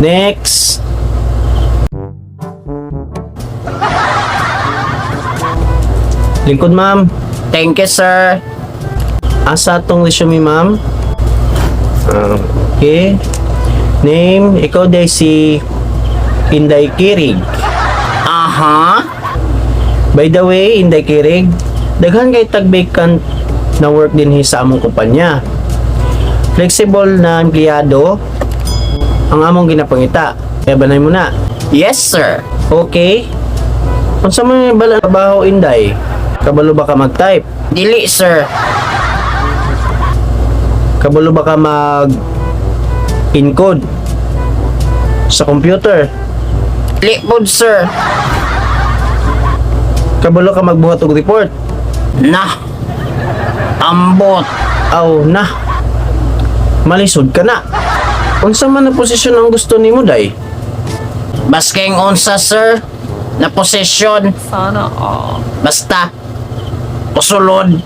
Next. Lingkod, ma'am. Thank you, sir. Asa tong resume, ma'am? Okay. Name, ikaw day si Inday Kirig. Aha. By the way, Inday Kirig, daghan kay tag-vacant na work din sa among kumpanya. Flexible na empleyado ang among ginapangita. Kaya banay mo na. Yes, sir. Okay. Kung sa mga bala trabaho, Inday, kabalo ba ka mag-type? Dili, sir. Kabalo ba ka mag-encode sa computer? Dili pod, sir. Kabalo ka magbuhat og report? Nah. Ambot. Aw na. Malisod ka na. Unsa man na posisyon ang gusto nimo, day? Basking unsa, sir. Na posisyon. Sana all. Basta. Usulod.